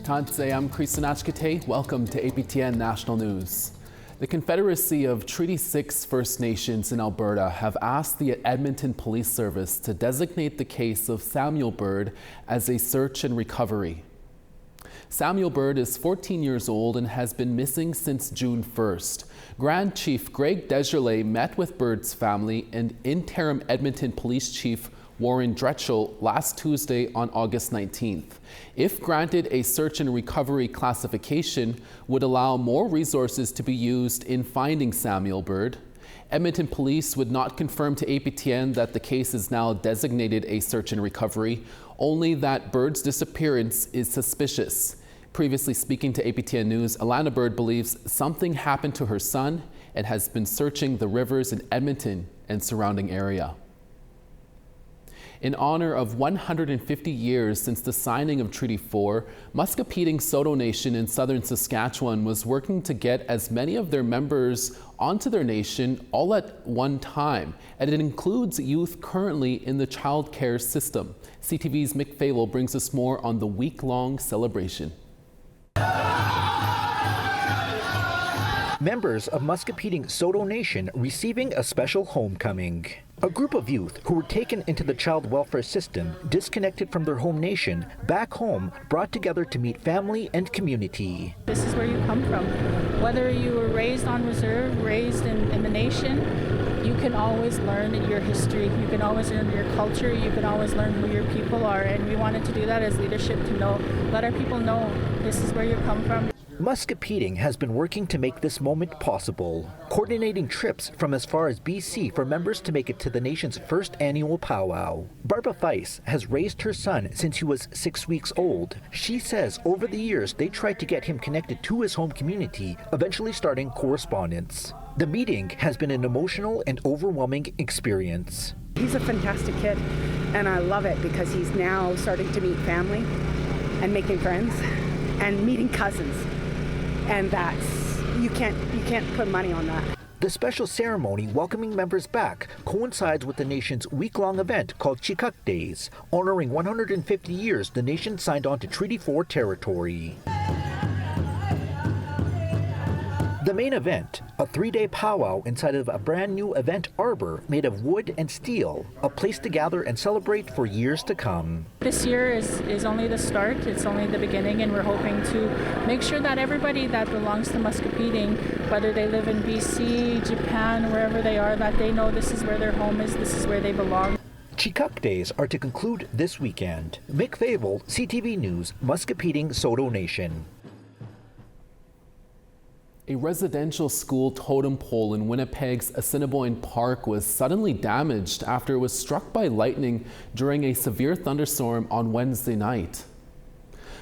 Tanse, I'm Kristanachkate. Welcome to APTN National News. The Confederacy of Treaty 6 First Nations in Alberta have asked the Edmonton Police Service to designate the case of Samuel Bird as a search and recovery. Samuel Bird is 14 years old and has been missing since June 1st. Grand Chief Greg Desjardins met with Bird's family and interim Edmonton Police Chief Warren Dretchell last Tuesday on August 19th. If granted, a search and recovery classification would allow more resources to be used in finding Samuel Bird. Edmonton Police would not confirm to APTN that the case is now designated a search and recovery, only that Bird's disappearance is suspicious. Previously speaking to APTN News, Alana Bird believes something happened to her son and has been searching the rivers in Edmonton and surrounding area. In honor of 150 years since the signing of Treaty 4, Muskiping Sodto Nation in southern Saskatchewan was working to get as many of their members onto their nation all at one time, and it includes youth currently in the child care system. CTV's Mick Fable brings us more on the week-long celebration. Members of Muskiping Sodto Nation receiving a special homecoming. A group of youth who were taken into the child welfare system, disconnected from their home nation, back home, brought together to meet family and community. This is where you come from. Whether you were raised on reserve, raised in the nation, you can always learn your history. You can always learn your culture. You can always learn who your people are. And we wanted to do that as leadership, to let our people know this is where you come from. Muskiping has been working to make this moment possible, coordinating trips from as far as BC for members to make it to the nation's first annual powwow. Barbara Feiss has raised her son since he was 6 weeks old. She says over the years they tried to get him connected to his home community, eventually starting correspondence. The meeting has been an emotional and overwhelming experience. He's a fantastic kid, and I love it because he's now starting to meet family and making friends and meeting cousins. And you can't put money on that. The special ceremony welcoming members back coincides with the nation's week-long event called Chikuk Days, honoring 150 years the nation signed on to Treaty 4 territory. The main event, a 3-day powwow inside of a brand new event arbor made of wood and steel, a place to gather and celebrate for years to come. This year is only the start, it's only the beginning, and we're hoping to make sure that everybody that belongs to Muskiping, whether they live in BC, Japan, wherever they are, that they know this is where their home is, this is where they belong. Chikuk Days are to conclude this weekend. Mick Fable, CTV News, Muskiping Sodto Nation. A residential school totem pole in Winnipeg's Assiniboine Park was suddenly damaged after it was struck by lightning during a severe thunderstorm on Wednesday night.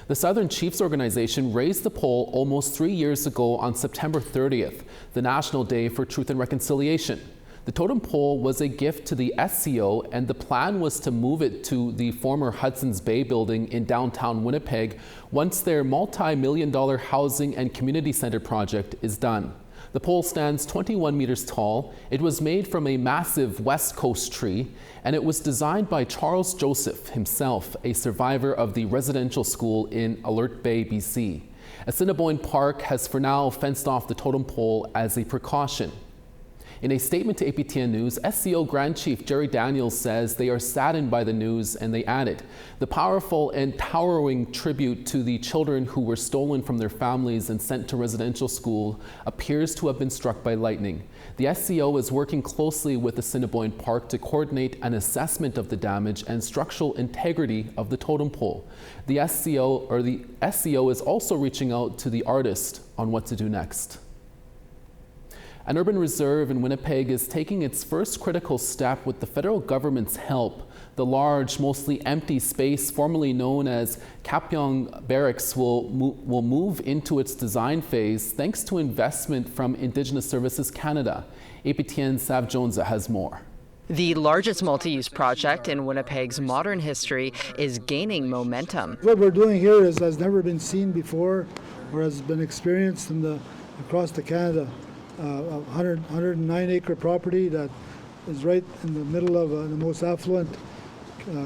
The Southern Chiefs organization raised the pole almost 3 years ago on September 30th, the National Day for Truth and Reconciliation. The totem pole was a gift to the SCO, and the plan was to move it to the former Hudson's Bay building in downtown Winnipeg once their multi-million-dollar housing and community center project is done. The pole stands 21 meters tall. It was made from a massive West Coast tree, and it was designed by Charles Joseph himself, a survivor of the residential school in Alert Bay, BC. Assiniboine Park has for now fenced off the totem pole as a precaution. In a statement to APTN News, SCO Grand Chief Jerry Daniels says they are saddened by the news, and they added, "The powerful and towering tribute to the children who were stolen from their families and sent to residential school appears to have been struck by lightning. The SCO is working closely with Assiniboine Park to coordinate an assessment of the damage and structural integrity of the totem pole. The SCO is also reaching out to the artist on what to do next." An urban reserve in Winnipeg is taking its first critical step with the federal government's help. The large, mostly empty space formerly known as Kapyong Barracks will move into its design phase thanks to investment from Indigenous Services Canada. APTN's Sav Jonza has more. The largest multi-use project in Winnipeg's modern history is gaining momentum. What we're doing here has never been seen before or has been experienced across Canada. A 109-acre property that is right in the middle of the most affluent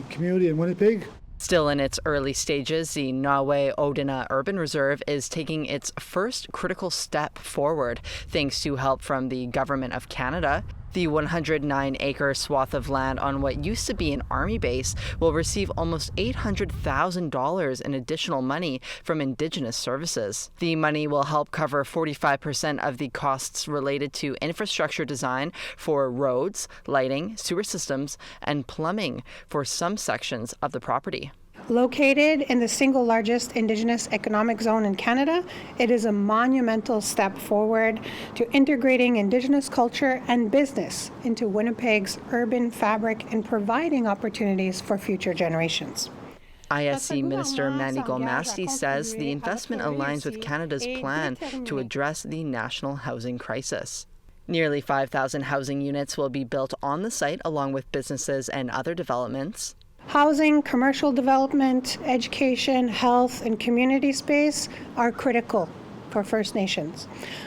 community in Winnipeg. Still in its early stages, the Nawe-Odina Urban Reserve is taking its first critical step forward, thanks to help from the Government of Canada. The 109-acre swath of land on what used to be an army base will receive almost $800,000 in additional money from Indigenous services. The money will help cover 45% of the costs related to infrastructure design for roads, lighting, sewer systems, and plumbing for some sections of the property. Located in the single largest Indigenous economic zone in Canada, it is a monumental step forward to integrating Indigenous culture and business into Winnipeg's urban fabric and providing opportunities for future generations. ISC Minister Manigal Masti says the investment aligns with Canada's plan to address the national housing crisis. Nearly 5,000 housing units will be built on the site along with businesses and other developments. Housing, commercial development, education, health, and community space are critical for First Nations.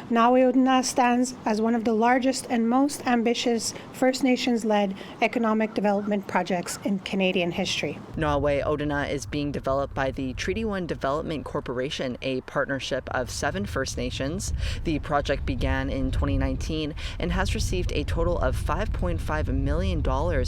Nawe-Odina stands as one of the largest and most ambitious First Nations-led economic development projects in Canadian history. Nawe-Odina is being developed by the Treaty 1 Development Corporation, a partnership of 7 First Nations. The project began in 2019 and has received a total of $5.5 million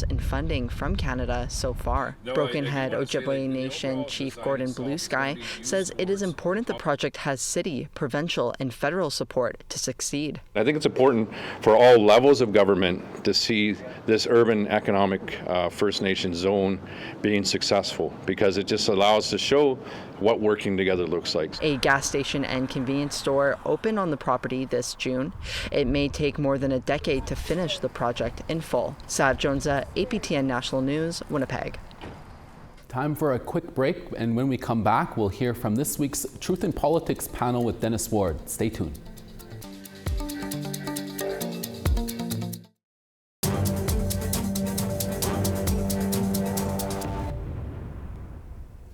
in funding from Canada so far. Broken Head Ojibwe Nation Chief Gordon Bluesky says it is important the project has city, provincial, and federal support to succeed. I think it's important for all levels of government to see this urban economic First Nation zone being successful, because it just allows to show what working together looks like. A gas station and convenience store opened on the property this June. It may take more than a decade to finish the project in full. Sav Jonesa, APTN National News, Winnipeg. Time for a quick break, and when we come back, we'll hear from this week's Truth in Politics panel with Dennis Ward. Stay tuned.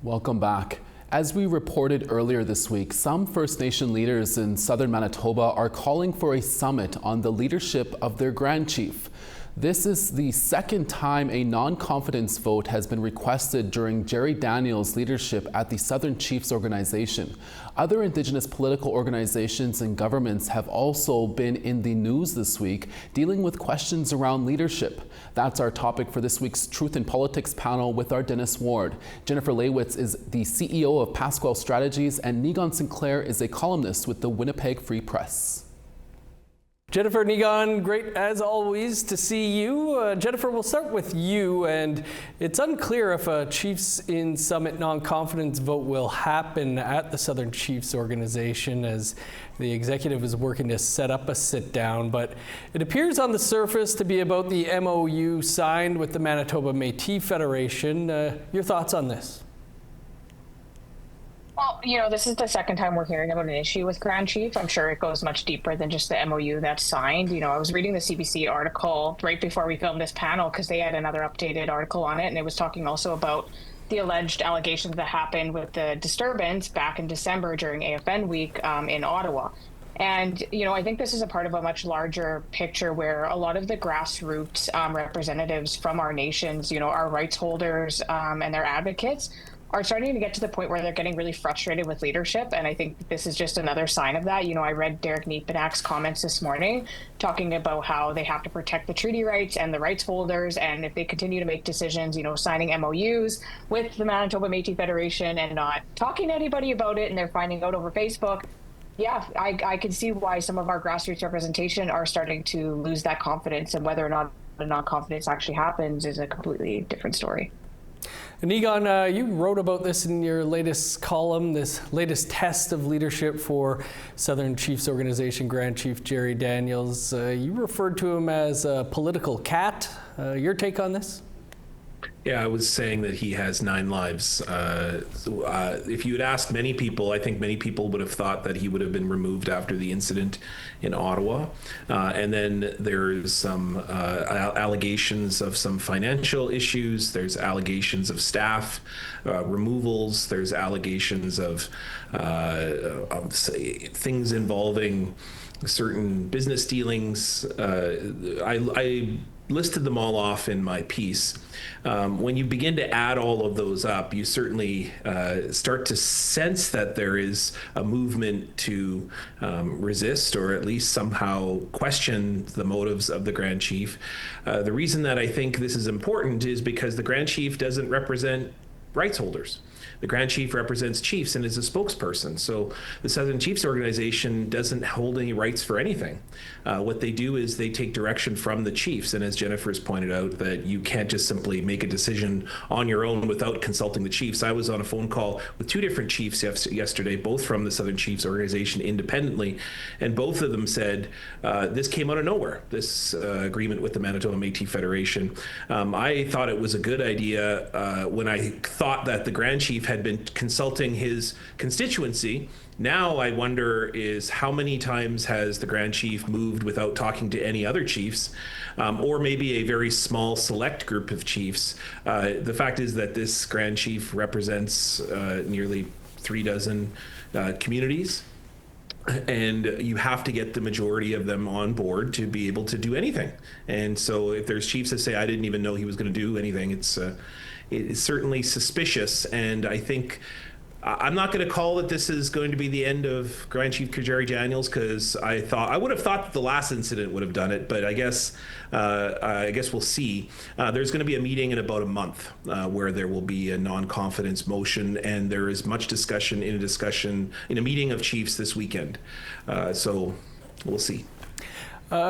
Welcome back. As we reported earlier this week, some First Nation leaders in southern Manitoba are calling for a summit on the leadership of their Grand Chief. This is the second time a non-confidence vote has been requested during Jerry Daniels' leadership at the Southern Chiefs organization. Other Indigenous political organizations and governments have also been in the news this week, dealing with questions around leadership. That's our topic for this week's Truth in Politics panel with our Dennis Ward. Jennifer Leywitz is the CEO of Pasquale Strategies, and Nigon Sinclair is a columnist with the Winnipeg Free Press. Jennifer, Nigon, great as always to see you. Jennifer, we'll start with you, and it's unclear if a Chiefs in Summit non-confidence vote will happen at the Southern Chiefs organization, as the executive is working to set up a sit-down, but it appears on the surface to be about the MOU signed with the Manitoba Métis Federation. Your thoughts on this? Well, this is the second time we're hearing about an issue with Grand Chief. I'm sure it goes much deeper than just the MOU that's signed. I was reading the CBC article right before we filmed this panel because they had another updated article on it, and it was talking also about the alleged allegations that happened with the disturbance back in December during AFN week in Ottawa. And, I think this is a part of a much larger picture where a lot of the grassroots representatives from our nations, our rights holders and their advocates are starting to get to the point where they're getting really frustrated with leadership. And I think this is just another sign of that. I read Derek Niepenak's comments this morning talking about how they have to protect the treaty rights and the rights holders. And if they continue to make decisions, signing MOUs with the Manitoba Métis Federation and not talking to anybody about it, and they're finding out over Facebook, yeah, I can see why some of our grassroots representation are starting to lose that confidence, and whether or not the non-confidence actually happens is a completely different story. Nigon, you wrote about this in your latest column, this latest test of leadership for Southern Chiefs organization Grand Chief Jerry Daniels. You referred to him as a political cat. Your take on this? Yeah, I was saying that he has 9 lives. If you had asked many people, I think many people would have thought that he would have been removed after the incident in Ottawa. And then there's some allegations of some financial issues. There's allegations of staff removals. There's allegations of things involving certain business dealings. listed them all off in my piece. When you begin to add all of those up, you certainly start to sense that there is a movement to resist or at least somehow question the motives of the Grand Chief. The reason that I think this is important is because the Grand Chief doesn't represent rights holders. The Grand Chief represents chiefs and is a spokesperson. So the Southern Chiefs organization doesn't hold any rights for anything. What they do is they take direction from the chiefs. And as Jennifer's pointed out, that you can't just simply make a decision on your own without consulting the chiefs. I was on a phone call with two different chiefs yesterday, both from the Southern Chiefs organization independently. And both of them said, this came out of nowhere, this agreement with the Manitoba Métis Federation. I thought it was a good idea when I thought that the Grand Chief had been consulting his constituency. Now I wonder is how many times has the Grand Chief moved without talking to any other chiefs, or maybe a very small select group of chiefs. The fact is that this Grand Chief represents nearly 36 communities, and you have to get the majority of them on board to be able to do anything. And so if there's chiefs that say, I didn't even know he was going to do anything, it's certainly suspicious. And I think I'm not going to call that this is going to be the end of Grand Chief Jerry Daniels, because I would have thought that the last incident would have done it, but I guess we'll see. There's going to be a meeting in about a month where there will be a non-confidence motion, and there is much discussion in a meeting of chiefs this weekend. So we'll see.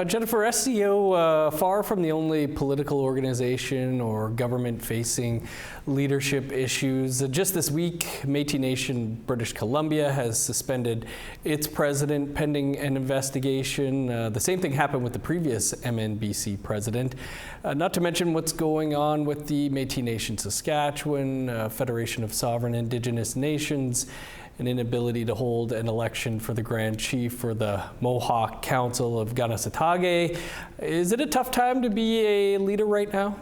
Jennifer, SCO, far from the only political organization or government-facing leadership issues. Just this week, Métis Nation British Columbia has suspended its president pending an investigation. The same thing happened with the previous MNBC president. Not to mention what's going on with the Métis Nation Saskatchewan, Federation of Sovereign Indigenous Nations, an inability to hold an election for the Grand Chief for the Mohawk Council of Kanesatake. Is it a tough time to be a leader right now?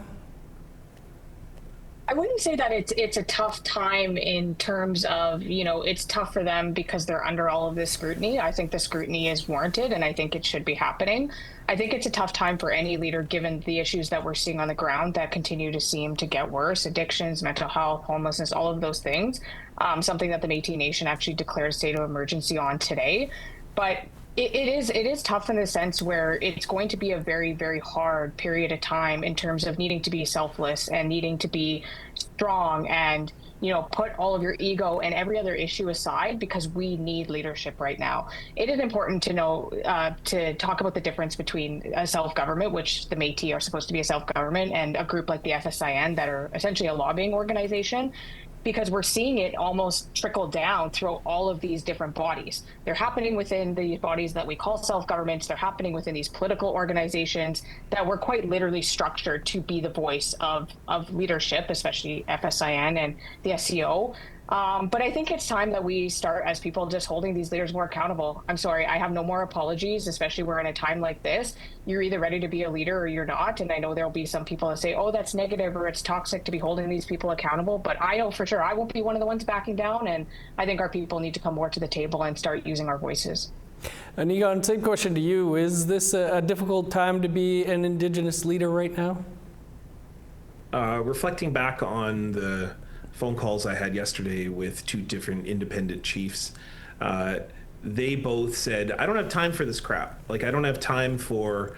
I wouldn't say that it's a tough time in terms of, it's tough for them because they're under all of this scrutiny. I think the scrutiny is warranted, and I think it should be happening. I think it's a tough time for any leader given the issues that we're seeing on the ground that continue to seem to get worse: addictions, mental health, homelessness, all of those things. Something that the Métis Nation actually declared a state of emergency on today. But it is tough in the sense where it's going to be a very, very hard period of time in terms of needing to be selfless and needing to be strong and, put all of your ego and every other issue aside, because we need leadership right now. It is important to know, to talk about the difference between a self-government, which the Métis are supposed to be a self-government, and a group like the FSIN that are essentially a lobbying organization, because we're seeing it almost trickle down through all of these different bodies. They're happening within the bodies that we call self-governments. They're happening within these political organizations that were quite literally structured to be the voice of leadership, especially FSIN and the SCO. But I think it's time that we start, as people, just holding these leaders more accountable. I'm sorry, I have no more apologies, especially we're in a time like this. You're either ready to be a leader or you're not. And I know there'll be some people that say, oh, that's negative or it's toxic to be holding these people accountable. But I know for sure I won't be one of the ones backing down. And I think our people need to come more to the table and start using our voices. Niigaan, same question to you. Is this a difficult time to be an Indigenous leader right now? Reflecting back on the phone calls I had yesterday with two different independent chiefs, they both said, I don't have time for this crap. I don't have time for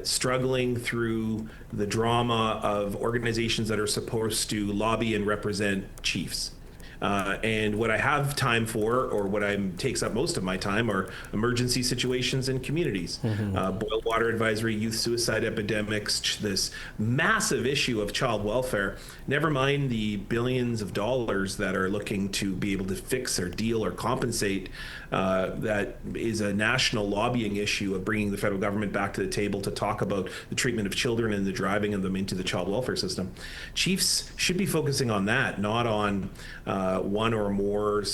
struggling through the drama of organizations that are supposed to lobby and represent chiefs. And what I have time for, or what takes up most of my time, are emergency situations in communities. Boil water advisory, youth suicide epidemics, this massive issue of child welfare, never mind the billions of dollars that are looking to be able to fix or deal or compensate. That is a national lobbying issue of bringing the federal government back to the table to talk about the treatment of children and the driving of them into the child welfare system. Chiefs should be focusing on that, not on one or more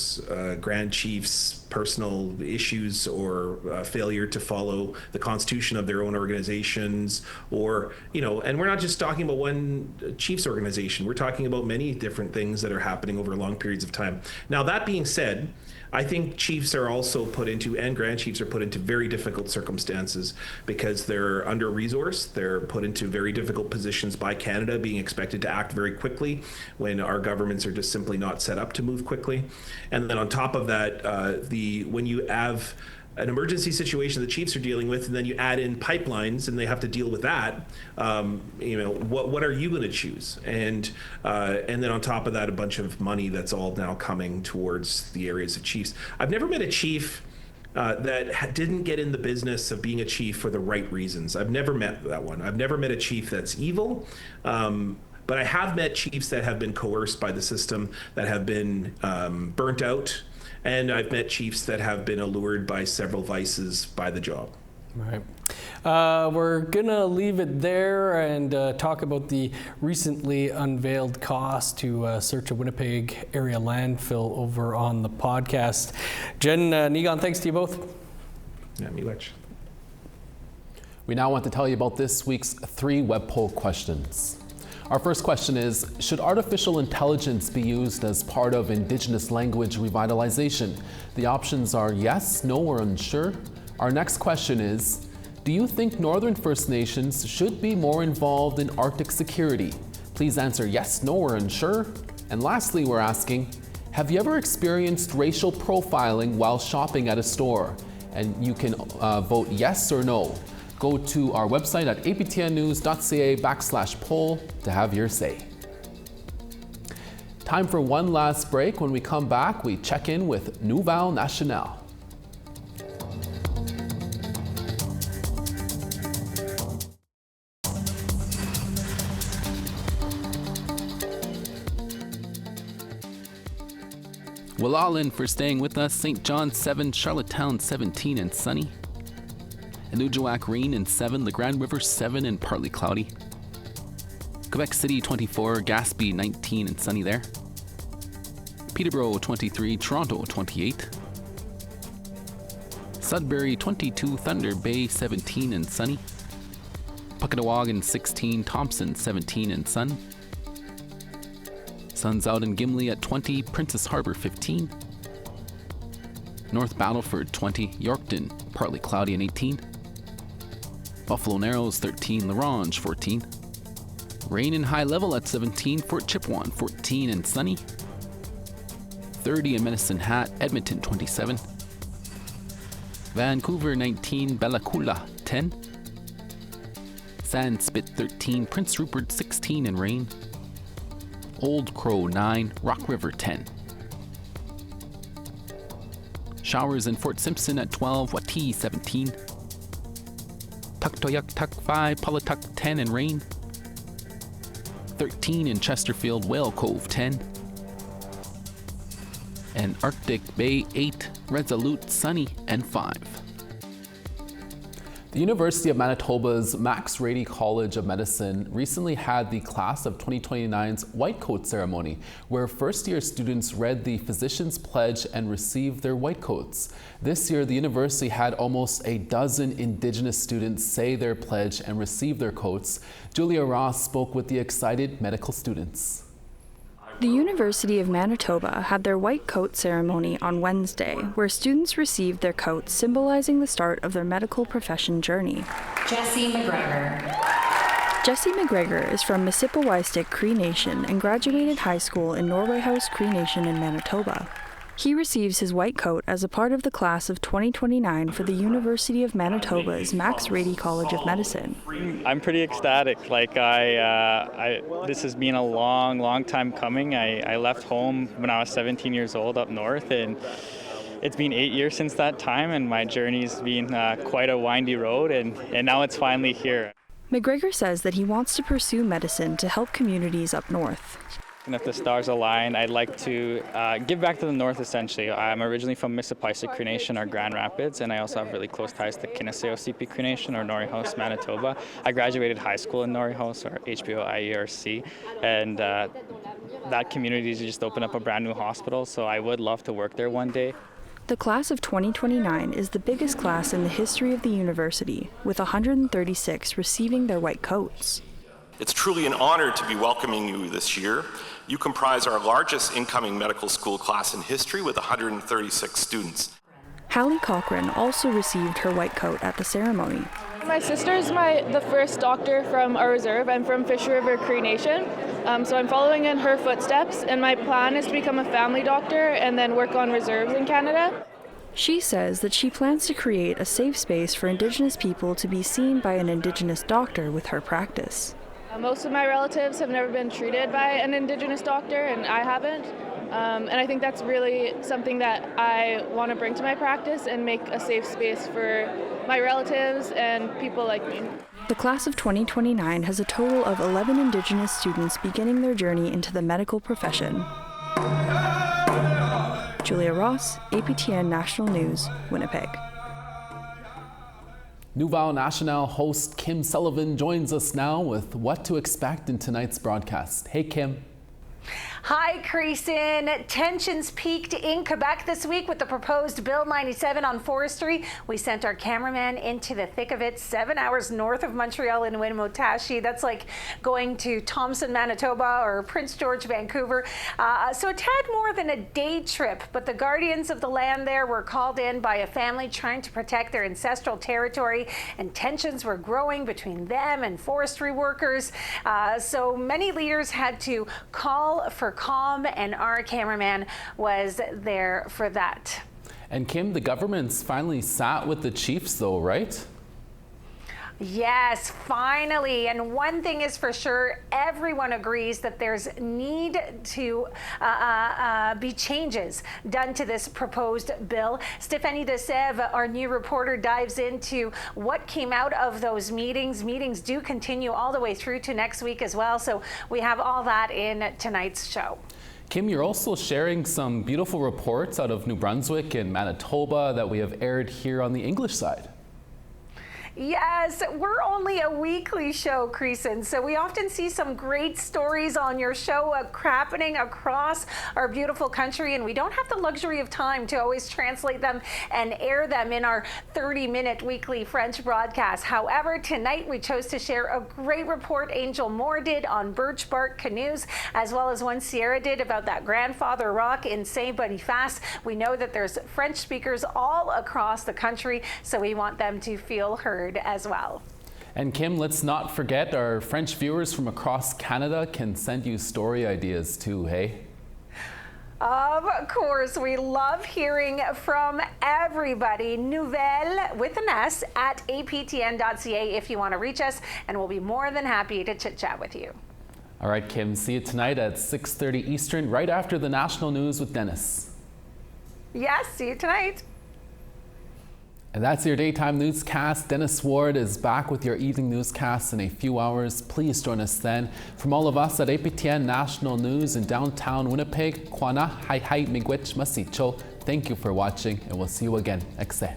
Grand Chiefs' personal issues or failure to follow the constitution of their own organizations, or, and we're not just talking about one Chiefs organization. We're talking about many different things that are happening over long periods of time. Now, that being said, I think chiefs are also put into, and grand chiefs are put into very difficult circumstances because they're under-resourced. They're put into very difficult positions by Canada, being expected to act very quickly when our governments are just simply not set up to move quickly. And then on top of that, when you have an emergency situation the chiefs are dealing with, and then you add in pipelines and they have to deal with that, what are you going to choose? And then on top of that, a bunch of money that's all now coming towards the areas of chiefs. I've never met a chief that didn't get in the business of being a chief for the right reasons. I've never met that one. I've never met a chief that's evil. But I have met chiefs that have been coerced by the system, that have been burnt out. And I've met chiefs that have been allured by several vices by the job. Right. We're going to leave it there and talk about the recently unveiled cost to search a Winnipeg area landfill over on the podcast. Jen, Nigan, thanks to you both. Yeah, miigwech. We now want to tell you about this week's 3 web poll questions. Our first question is, should artificial intelligence be used as part of Indigenous language revitalization? The options are yes, no, or unsure. Our next question is, do you think Northern First Nations should be more involved in Arctic security? Please answer yes, no, or unsure. And lastly, we're asking, have you ever experienced racial profiling while shopping at a store? And you can vote yes or no. Go to our website at aptnnews.ca/poll to have your say. Time for one last break. When we come back, we check in with Nouvelle Nationale. Well, all in for staying with us. St. John 7, Charlottetown 17 and sunny. Anujiwak rain and 7, the Grand River 7 and partly cloudy. Quebec City 24, Gaspé 19 and sunny there. Peterborough 23, Toronto 28. Sudbury 22, Thunder Bay 17 and sunny. Puckedawagan 16, Thompson 17 and sun. Sun's out in Gimli at 20, Princess Harbour 15. North Battleford 20, Yorkton partly cloudy and 18. Buffalo Narrows 13, La Ronge 14. Rain and high level at 17, Fort Chipewyan 14 and sunny. 30 in Medicine Hat, Edmonton 27. Vancouver 19, Bella Coola 10. Sandspit 13, Prince Rupert 16 and rain. Old Crow 9, Rock River 10. Showers in Fort Simpson at 12, Wati 17. Tuktoyaktuk 5, Pawatuck 10 and rain. 13 in Chesterfield, Whale Cove 10. And Arctic Bay 8, Resolute sunny and 5. The University of Manitoba's Max Rady College of Medicine recently had the class of 2029's White Coat ceremony, where first-year students read the Physician's Pledge and received their white coats. This year, the university had almost a dozen Indigenous students say their pledge and receive their coats. Julia Ross spoke with the excited medical students. The University of Manitoba had their white coat ceremony on Wednesday, where students received their coats symbolizing the start of their medical profession journey. Jesse McGregor. Jesse McGregor is from Mississippiwistic Cree Nation and graduated high school in Norway House Cree Nation in Manitoba. He receives his white coat as a part of the class of 2029 for the University of Manitoba's Max Rady College of Medicine. I'm pretty ecstatic. This has been a long time coming. I left home when I was 17 years old up north, and it's been 8 years since that time, and my journey's been quite a windy road, and now it's finally here. McGregor says that he wants to pursue medicine to help communities up north. And if the stars align, I'd like to give back to the north, essentially. I'm originally from Mississippiwistic Cree Nation, or Grand Rapids, and I also have really close ties to Kiniseo CP Cree Nation, or Norway House, Manitoba. I graduated high school in Norway House, or HBO IERC, and that community just opened up a brand new hospital, so I would love to work there one day. The class of 2029 is the biggest class in the history of the university, with 136 receiving their white coats. It's truly an honor to be welcoming you this year. You comprise our largest incoming medical school class in history with 136 students. Hallie Cochran also received her white coat at the ceremony. My sister is the first doctor from our reserve. I'm from Fish River Cree Nation, so I'm following in her footsteps, and my plan is to become a family doctor and then work on reserves in Canada. She says that she plans to create a safe space for Indigenous people to be seen by an Indigenous doctor with her practice. Most of my relatives have never been treated by an Indigenous doctor, and I haven't. And I think that's really something that I want to bring to my practice and make a safe space for my relatives and people like me. The class of 2029 has a total of 11 Indigenous students beginning their journey into the medical profession. Julia Ross, APTN National News, Winnipeg. Nouvelle National host Kim Sullivan joins us now with what to expect in tonight's broadcast. Hey, Kim. Hi, Creason. Tensions peaked in Quebec this week with the proposed Bill 97 on forestry. We sent our cameraman into the thick of it, 7 hours north of Montreal in Winnipotashi. That's like going to Thompson, Manitoba, or Prince George, Vancouver. So a tad more than a day trip, but the guardians of the land there were called in by a family trying to protect their ancestral territory, and tensions were growing between them and forestry workers. So many leaders had to call for calm, and our cameraman was there for that. And Kim, the government's finally sat with the chiefs though, right? Yes, finally. And one thing is for sure, everyone agrees that there's need to be changes done to this proposed bill. Stéphanie Desève, our new reporter, dives into what came out of those meetings. Meetings do continue all the way through to next week as well. So we have all that in tonight's show. Kim, you're also sharing some beautiful reports out of New Brunswick and Manitoba that we have aired here on the English side. Yes, we're only a weekly show, Creason, so we often see some great stories on your show happening across our beautiful country, and we don't have the luxury of time to always translate them and air them in our 30-minute weekly French broadcast. However, tonight we chose to share a great report Angel Moore did on birch bark canoes, as well as one Sierra did about that Grandfather Rock in St. Boniface. We know that there's French speakers all across the country, so we want them to feel heard as well. And Kim, let's not forget our French viewers from across Canada can send you story ideas too, hey? Of course, we love hearing from everybody. Nouvelle with an S at aptn.ca if you want to reach us, and we'll be more than happy to chit chat with you. All right, Kim, see you tonight at 6:30 Eastern, right after the national news with Dennis. Yes, see you tonight. And that's your daytime newscast. Dennis Ward is back with your evening newscast in a few hours. Please join us then. From all of us at APTN National News in downtown Winnipeg, Kwana, Hai Hai Miigwech Masicho. Thank you for watching, and we'll see you again next day.